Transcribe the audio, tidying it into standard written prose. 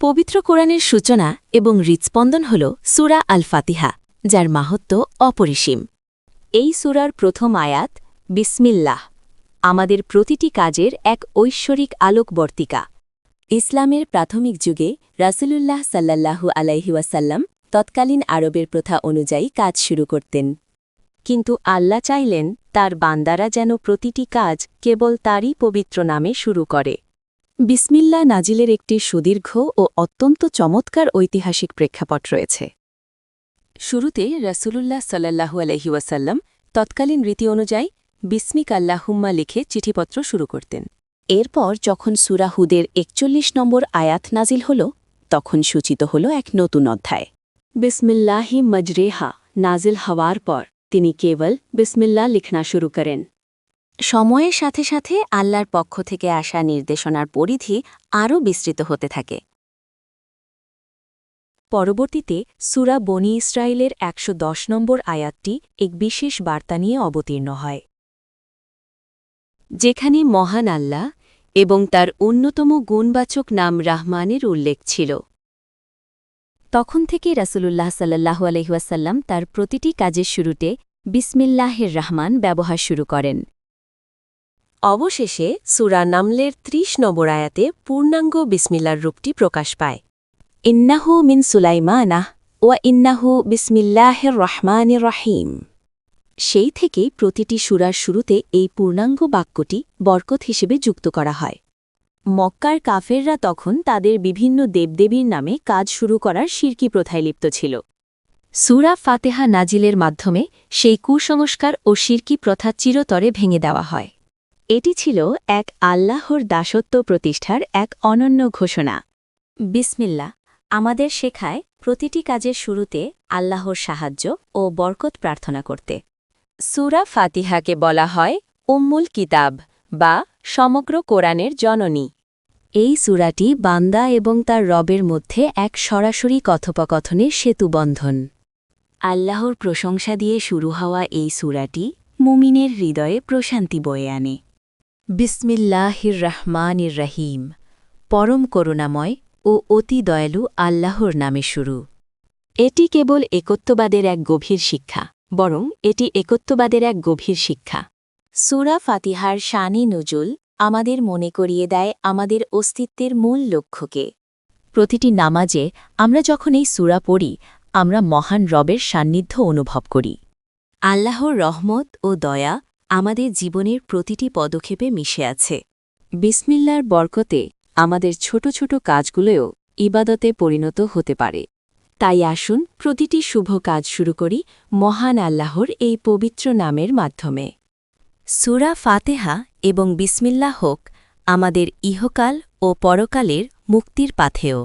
পবিত্র কোরআনের সূচনা এবং হৃৎস্পন্দন হল সূরা আল ফাতিহা, যার মাহাত্ম্য অপরিসীম। এই সূরার প্রথম আয়াত বিসমিল্লাহ আমাদের প্রতিটি কাজের এক ঐশ্বরিক আলোকবর্তিকা। ইসলামের প্রাথমিক যুগে রাসূলুল্লাহ সাল্লাল্লাহু আলাইহি ওয়াসাল্লাম তৎকালীন আরবের প্রথা অনুযায়ী কাজ শুরু করতেন। কিন্তু আল্লাহ চাইলেন তার বান্দারা যেন প্রতিটি কাজ কেবল তারই পবিত্র নামে শুরু করে। বিসমিল্লাহ নাজিলের একটি সুদীর্ঘ ও অত্যন্ত চমৎকার ঐতিহাসিক প্রেক্ষাপট রয়েছে। শুরুতে রাসূলুল্লাহ সাল্লাল্লাহু আলাইহি ওয়াসাল্লাম তৎকালীন রীতি অনুযায়ী বিসমিক আল্লাহুম্মা লিখে চিঠিপত্র শুরু করতেন। এরপর যখন সূরা হুদের ৪১ নম্বর আয়াত নাজিল হল, তখন সূচিত হল এক নতুন অধ্যায়। বিসমিল্লাহি মজরেহা নাজিল হওয়ার পর তিনি কেবল বিসমিল্লাহ লিখনা শুরু করেন। সময়ের সাথে সাথে আল্লাহর পক্ষ থেকে আসা নির্দেশনার পরিধি আরও বিস্তৃত হতে থাকে। পরবর্তীতে সূরা বনী ইসরাঈলের ১১০ নম্বর আয়াতটি এক বিশেষ বার্তা নিয়ে অবতীর্ণ হয়, যেখানে মহান আল্লাহ এবং তার অন্যতম গুণবাচক নাম রাহমানের উল্লেখ ছিল। তখন থেকে রাসূলুল্লাহ সাল্লাল্লাহু আলাইহি ওয়াসাল্লাম তার প্রতিটি কাজের শুরুতে বিসমিল্লাহির রহমান ব্যবহার শুরু করেন। অবশেষে সূরা নামলের ৩০ নম্বর আয়াতে পূর্ণাঙ্গ বিসমিল্লার রূপটি প্রকাশ পায়। ইন্নাহু মিন সুলাইমানাহ ওয়া ইন্নাহু বিসমিল্লাহির রহমানির রহিম। সেই থেকেই প্রতিটি সূরার শুরুতে এই পূর্ণাঙ্গ বাক্যটি বরকত হিসেবে যুক্ত করা হয়। মক্কার কাফেররা তখন তাদের বিভিন্ন দেবদেবীর নামে কাজ শুরু করার শিরকি প্রথায় লিপ্ত ছিল। সূরা ফাতিহা নাজিলের মাধ্যমে সেই কুসংস্কার ও শিরকি প্রথা চিরতরে ভেঙে দেওয়া হয়। এটি ছিল এক আল্লাহর দাসত্ব প্রতিষ্ঠার এক অনন্য ঘোষণা। বিসমিল্লাহ আমাদের শেখায় প্রতিটি কাজের শুরুতে আল্লাহর সাহায্য ও বরকত প্রার্থনা করতে। সূরা ফাতিহাকে বলা হয় উম্মুল কিতাব বা সমগ্র কোরআনের জননী। এই সূরাটি বান্দা এবং তার রবের মধ্যে এক সরাসরি কথোপকথনের সেতুবন্ধন। আল্লাহর প্রশংসা দিয়ে শুরু হওয়া এই সূরাটি মুমিনের হৃদয়ে প্রশান্তি বয়ে আনে। বিসমিল্লাহির রহমানির রহিম পরম করুণাময় ও অতি দয়ালু আল্লাহর নামে শুরু। এটি কেবল একত্ববাদের এক গভীর শিক্ষা, বরং এটি একত্ববাদের এক গভীর শিক্ষা। সূরা ফাতিহার শানে নুজুল আমাদের মনে করিয়ে দেয় আমাদের অস্তিত্বের মূল লক্ষ্যকে। প্রতিটি নামাজে আমরা যখন এই সূরা পড়ি, আমরা মহান রবের সান্নিধ্য অনুভব করি। আল্লাহর রহমত ও দয়া আমাদের জীবনের প্রতিটি পদক্ষেপে মিশে আছে। বিসমিল্লার বরকতে আমাদের ছোট ছোট কাজগুলোও ইবাদতে পরিণত হতে পারে। তাই আসুন প্রতিটি শুভ কাজ শুরু করি মহান আল্লাহর এই পবিত্র নামের মাধ্যমে। সূরা ফাতিহা এবং বিসমিল্লাহ হোক আমাদের ইহকাল ও পরকালের মুক্তির পাথেয়।